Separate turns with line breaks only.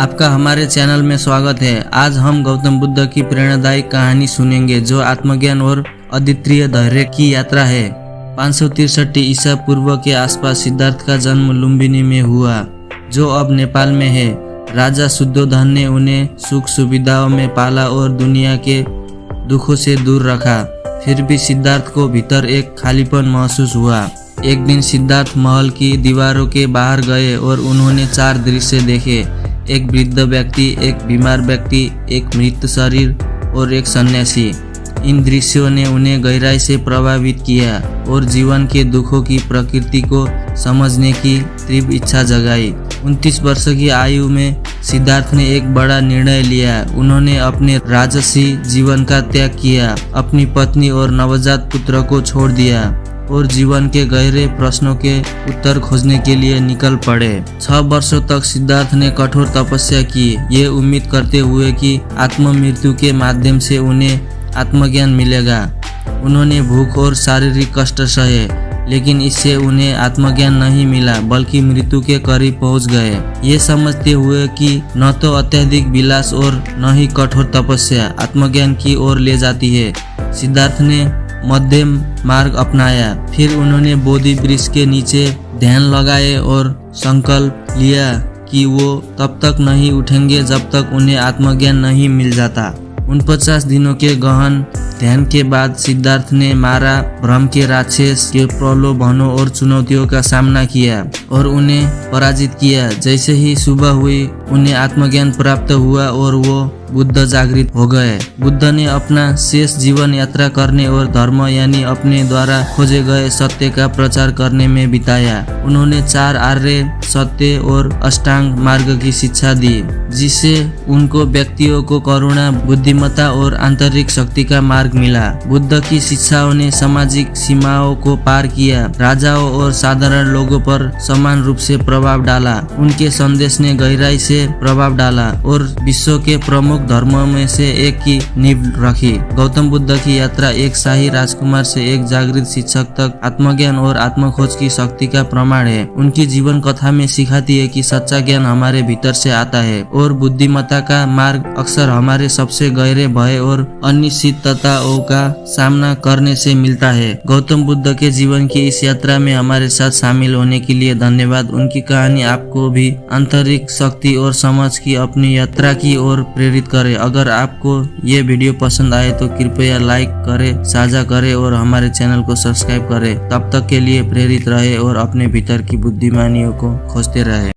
आपका हमारे चैनल में स्वागत है। आज हम गौतम बुद्ध की प्रेरणादायी कहानी सुनेंगे जो आत्मज्ञान और अद्वितीय धैर्य की यात्रा है। 563 ईसा पूर्व के आसपास सिद्धार्थ का जन्म लुम्बिनी में हुआ, जो अब नेपाल में है। राजा शुद्धोधन ने उन्हें सुख सुविधाओं में पाला और दुनिया के दुखों से दूर रखा। फिर भी सिद्धार्थ को भीतर एक खालीपन महसूस हुआ। एक दिन सिद्धार्थ महल की दीवारों के बाहर गए और उन्होंने 4 दृश्य देखे। एक वृद्ध व्यक्ति, एक बीमार व्यक्ति, एक मृत शरीर और एक सन्यासी। इन दृश्यों ने उन्हें गहराई से प्रभावित किया और जीवन के दुखों की प्रकृति को समझने की तीव्र इच्छा जगाई। 29 वर्ष की आयु में सिद्धार्थ ने एक बड़ा निर्णय लिया। उन्होंने अपने राजसी जीवन का त्याग किया, अपनी पत्नी और नवजात पुत्र को छोड़ दिया और जीवन के गहरे प्रश्नों के उत्तर खोजने के लिए निकल पड़े। 6 वर्षों तक सिद्धार्थ ने कठोर तपस्या की, ये उम्मीद करते हुए कि आत्म मृत्यु के माध्यम से उन्हें आत्मज्ञान मिलेगा। उन्होंने भूख और शारीरिक कष्ट सहे, लेकिन इससे उन्हें आत्मज्ञान नहीं मिला, बल्कि मृत्यु के करीब पहुंच गए। ये समझते हुए कि न तो अत्यधिक विलास और न ही कठोर तपस्या आत्मज्ञान की ओर ले जाती है, सिद्धार्थ ने मध्यम मार्ग अपनाया। फिर उन्होंने बोधि वृक्ष के नीचे ध्यान लगाए और संकल्प लिया कि वो तब तक नहीं उठेंगे जब तक उन्हें आत्मज्ञान नहीं मिल जाता। 49 दिनों के गहन ध्यान के बाद सिद्धार्थ ने मारा भ्रम के राक्षस के प्रलोभनों और चुनौतियों का सामना किया और उन्हें पराजित किया। जैसे ही सुबह हुई, उन्हें आत्मज्ञान प्राप्त हुआ और वो बुद्ध जागृत हो गए। बुद्ध ने अपना शेष जीवन यात्रा करने और धर्म यानी अपने द्वारा खोजे गए सत्य का प्रचार करने में बिताया। उन्होंने 4 आर्य सत्य और अष्टांग मार्ग की शिक्षा दी, जिससे उनको व्यक्तियों को करुणा, बुद्धिमत्ता और आंतरिक शक्ति का मार्ग मिला। बुद्ध की शिक्षाओं ने सामाजिक सीमाओं को पार किया, राजाओं और साधारण लोगों पर समान रूप से प्रभाव डाला। उनके संदेश ने गहराई से प्रभाव डाला और विश्व के प्रमुख धर्मों में से एक की नींव रखी। गौतम बुद्ध की यात्रा एक शाही राजकुमार से एक जागृत शिक्षक तक आत्मज्ञान और आत्मखोज की शक्ति का प्रमाण है। उनकी जीवन कथा में सिखाती है कि सच्चा ज्ञान हमारे भीतर से आता है और बुद्धिमत्ता का मार्ग अक्सर हमारे सबसे गहरे भय और अनिश्चितताओं का सामना करने से मिलता है। गौतम बुद्ध के जीवन की इस यात्रा में हमारे साथ शामिल होने के लिए धन्यवाद। उनकी कहानी आपको भी आंतरिक शक्ति और समझ की अपनी यात्रा की ओर प्रेरित करे। अगर आपको ये वीडियो पसंद आए तो कृपया लाइक करें, साझा करें और हमारे चैनल को सब्सक्राइब करें। तब तक के लिए प्रेरित रहे और अपने भीतर की बुद्धिमानियों को खोजते रहे।